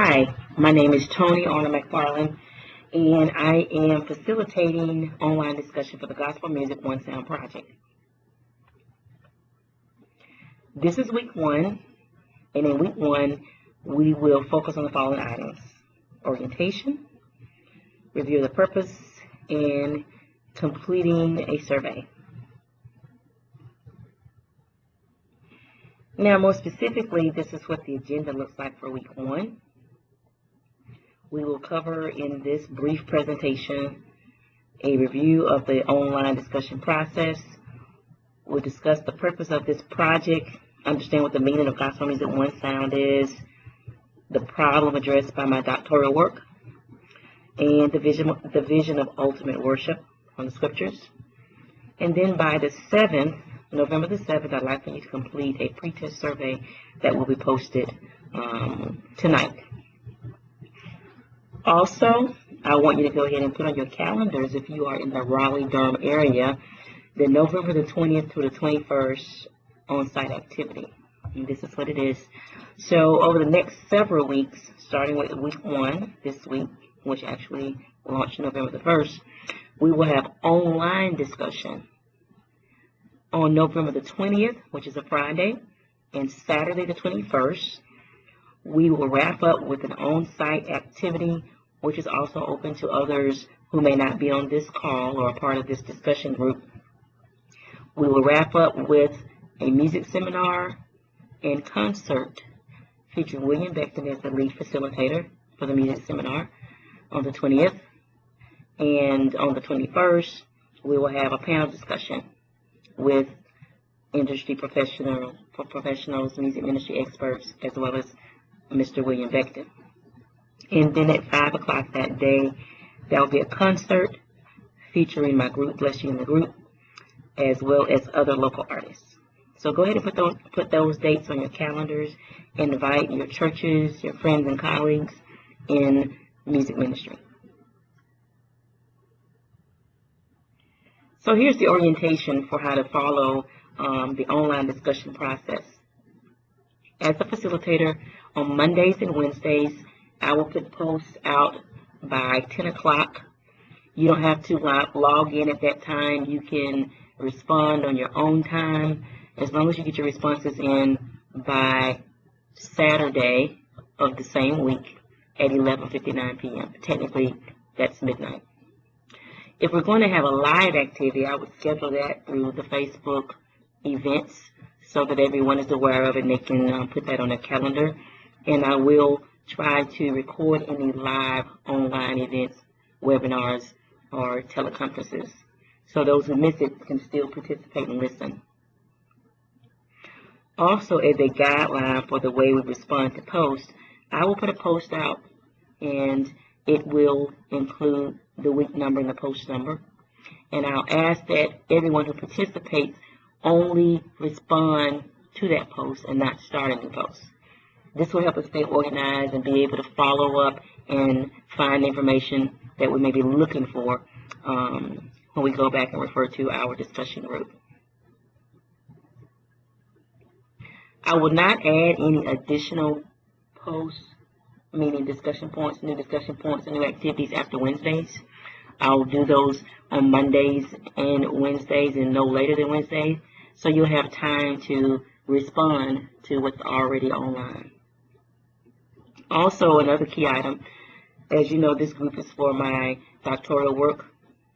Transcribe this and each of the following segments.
Hi, my name is Tony Arnold-McFarland, and I am facilitating online discussion for the Gospel Music One Sound Project. This is week one, and in week one, we will focus on the following items: orientation, review of the purpose, and completing a survey. Now, more specifically, this is what the agenda looks like for week one. We will cover in this brief presentation a review of the online discussion process. We'll discuss the purpose of this project, understand what the meaning of Gospel Music One Sound is, the problem addressed by my doctoral work, and the vision of ultimate worship from the scriptures. And then by the 7th, November the 7th, I'd like for you to complete a pre-test survey that will be posted tonight. Also, I want you to go ahead and put on your calendars, if you are in the Raleigh-Durham area, the November the 20th through the 21st on-site activity. And this is what it is. So over the next several weeks, starting with week one this week, which actually launched November the 1st, we will have online discussion on November the 20th, which is a Friday, and Saturday the 21st. We will wrap up with an on-site activity, which is also open to others who may not be on this call or a part of this discussion group. We will wrap up with a music seminar and concert featuring William Beckton as the lead facilitator for the music seminar on the 20th. And on the 21st, we will have a panel discussion with industry professionals, music ministry experts, as well as Mr. William Beckton. And then at 5 o'clock that day, there will be a concert featuring my group, Bless You in the Group, as well as other local artists. So go ahead and put those dates on your calendars. Invite your churches, your friends and colleagues in music ministry. So here's the orientation for how to follow the online discussion process. As a facilitator, on Mondays and Wednesdays, I will put posts out by 10 o'clock. You don't have to log in at that time. You can respond on your own time, as long as you get your responses in by Saturday of the same week at 11:59 p.m. Technically, that's midnight. If we're going to have a live activity, I would schedule that through the Facebook events so that everyone is aware of it and they can put that on their calendar. And I will try to record any live online events, webinars, or teleconferences, so those who miss it can still participate and listen. Also, as a guideline for the way we respond to posts, I will put a post out, and it will include the week number and the post number. And I'll ask that everyone who participates only respond to that post and not start a new post. This will help us stay organized and be able to follow up and find information that we may be looking for when we go back and refer to our discussion group. I will not add any additional posts, meaning discussion points, new discussion points, and new activities after Wednesdays. I'll do those on Mondays and Wednesdays and no later than Wednesdays, so you'll have time to respond to what's already online. Also, another key item, as you know, this group is for my doctoral work,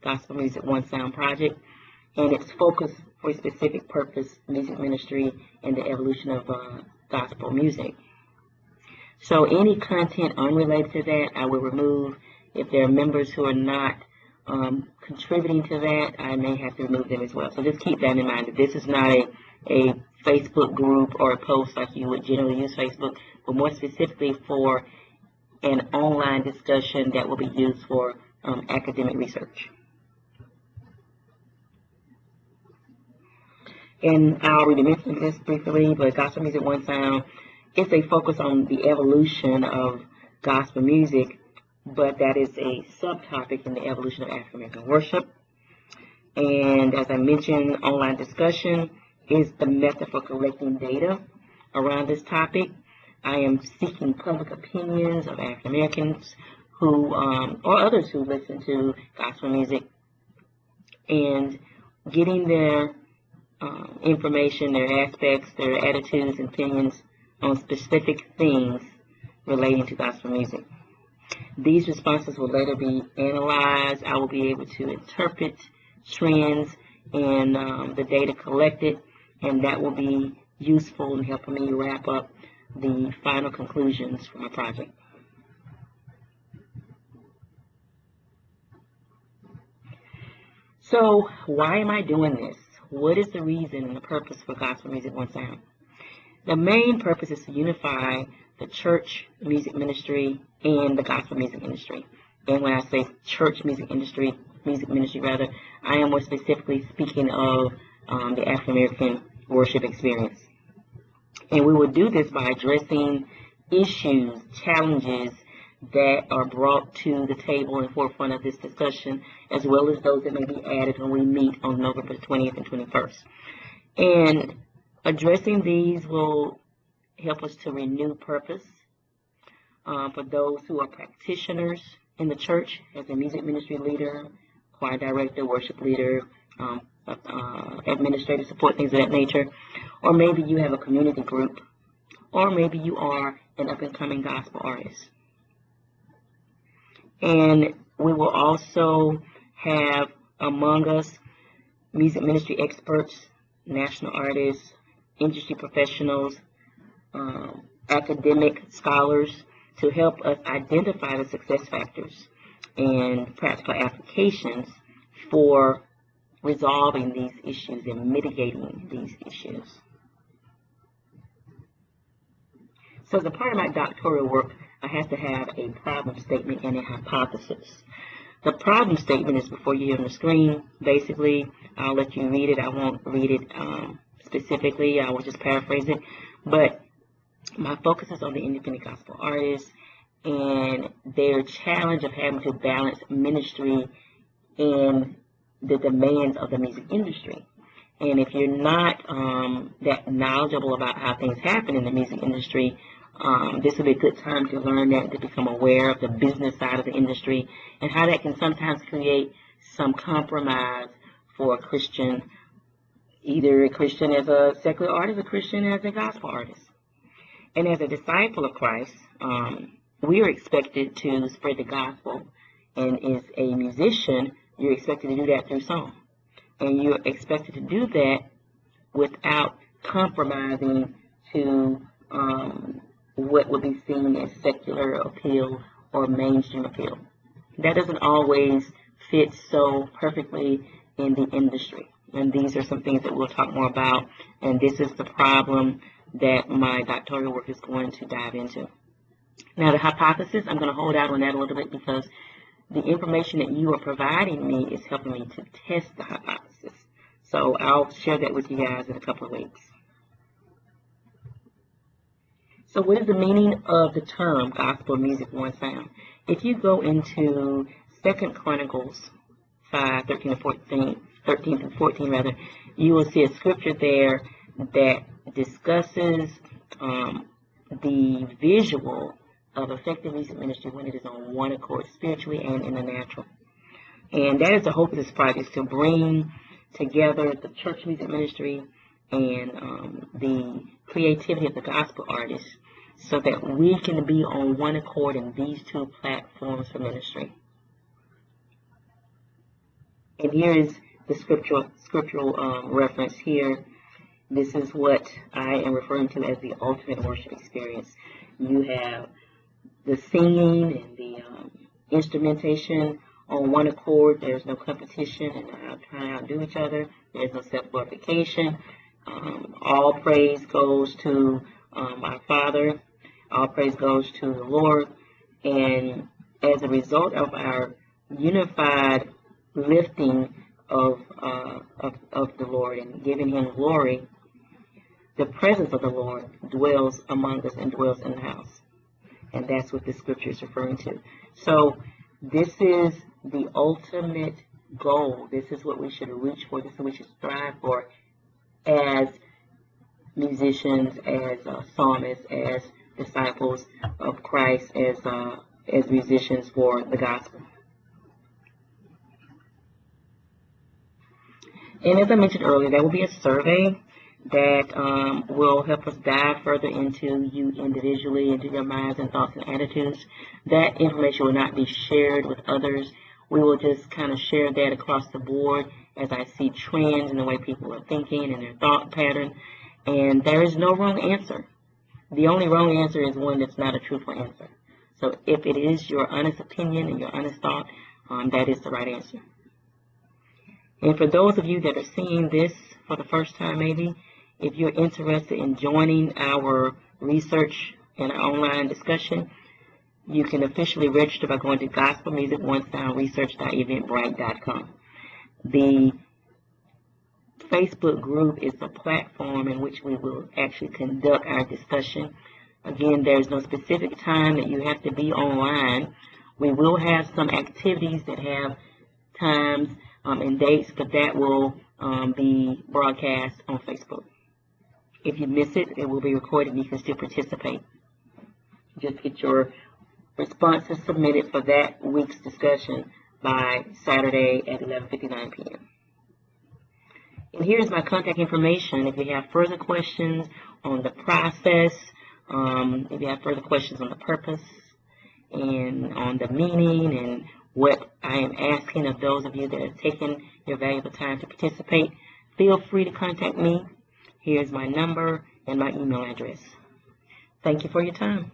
Gospel Music One Sound Project, and it's focused for a specific purpose, music ministry and the evolution of gospel music. So any content unrelated to that, I will remove. If there are members who are not contributing to that, I may have to remove them as well. So just keep that in mind, that this is not a Facebook group or a post like you would generally use Facebook, but more specifically for an online discussion that will be used for academic research. And I already mentioned this briefly, but Gospel Music One Sound is a focus on the evolution of gospel music, but that is a subtopic in the evolution of African American worship. And as I mentioned, online discussion is the method for collecting data around this topic. I am seeking public opinions of African Americans who, or others who listen to gospel music, and getting their information, their aspects, their attitudes and opinions on specific things relating to gospel music. These responses will later be analyzed. I will be able to interpret trends and the data collected, and that will be useful in helping me wrap up the final conclusions for my project. So why am I doing this? What is the reason and the purpose for Gospel Music One Sound? The main purpose is to unify the church music ministry and the gospel music industry. And when I say church music ministry, I am more specifically speaking of the African American worship experience. And we will do this by addressing issues, challenges that are brought to the table in forefront of this discussion, as well as those that may be added when we meet on November 20th and 21st. And addressing these will help us to renew purpose for those who are practitioners in the church, as a music ministry leader, choir director, worship leader, administrative support, things of that nature. Or maybe you have a community group, or maybe you are an up-and-coming gospel artist. And we will also have among us music ministry experts, national artists, industry professionals, academic scholars to help us identify the success factors and practical applications for resolving these issues and mitigating these issues. So as a part of my doctoral work, I have to have a problem statement and a hypothesis. The problem statement is before you on the screen. Basically, I'll let you read it. I won't read it specifically. I will just paraphrase it. But my focus is on the independent gospel artists and their challenge of having to balance ministry and the demands of the music industry. And if you're not that knowledgeable about how things happen in the music industry, this would be a good time to learn that, to become aware of the business side of the industry and how that can sometimes create some compromise for a Christian, either a Christian as a secular artist, a Christian as a gospel artist. And as a disciple of Christ, we are expected to spread the gospel. And as a musician, you're expected to do that through song. And you're expected to do that without compromising to what would be seen as secular appeal or mainstream appeal. That doesn't always fit so perfectly in the industry. And these are some things that we'll talk more about. And this is the problem that my doctoral work is going to dive into. Now, the hypothesis, I'm going to hold out on that a little bit because the information that you are providing me is helping me to test the hypothesis. So I'll share that with you guys in a couple of weeks. So what is the meaning of the term gospel music one sound? If you go into 2 Chronicles 5, 13 through 14 rather, you will see a scripture there that discusses the visual of effective music ministry when it is on one accord, spiritually and in the natural. And that is the hope of this project, is to bring together the church music ministry and the creativity of the gospel artists so that we can be on one accord in these two platforms for ministry. And here is the scriptural reference here. This is what I am referring to as the ultimate worship experience. You have the singing and the instrumentation on one accord. There's no competition and trying to outdo each other. There's no self-glorification. All praise goes to our Father. All praise goes to the Lord. And as a result of our unified lifting of the Lord and giving Him glory, the presence of the Lord dwells among us and dwells in the house. And that's what this scripture is referring to. So this is the ultimate goal. This is what we should reach for. This is what we should strive for as musicians, as psalmists, as disciples of Christ as musicians for the gospel. And as I mentioned earlier, there will be a survey that will help us dive further into you individually, into your minds and thoughts and attitudes. That information will not be shared with others. We will just kind of share that across the board as I see trends in the way people are thinking and their thought pattern. And there is no wrong answer. The only wrong answer is one that's not a truthful answer. So if it is your honest opinion and your honest thought, that is the right answer. And for those of you that are seeing this for the first time maybe, if you're interested in joining our research and our online discussion, you can officially register by going to gospelmusicOneSoundResearch.eventbrite.com. The Facebook group is the platform in which we will actually conduct our discussion. Again, there's no specific time that you have to be online. We will have some activities that have times and dates, but that will be broadcast on Facebook. If you miss it, it will be recorded and you can still participate. Just get your responses submitted for that week's discussion by Saturday at 11:59 p.m. And here's my contact information. If you have further questions on the process, if you have further questions on the purpose and on the meaning and what I am asking of those of you that have taken your valuable time to participate, feel free to contact me. Here's my number and my email address. Thank you for your time.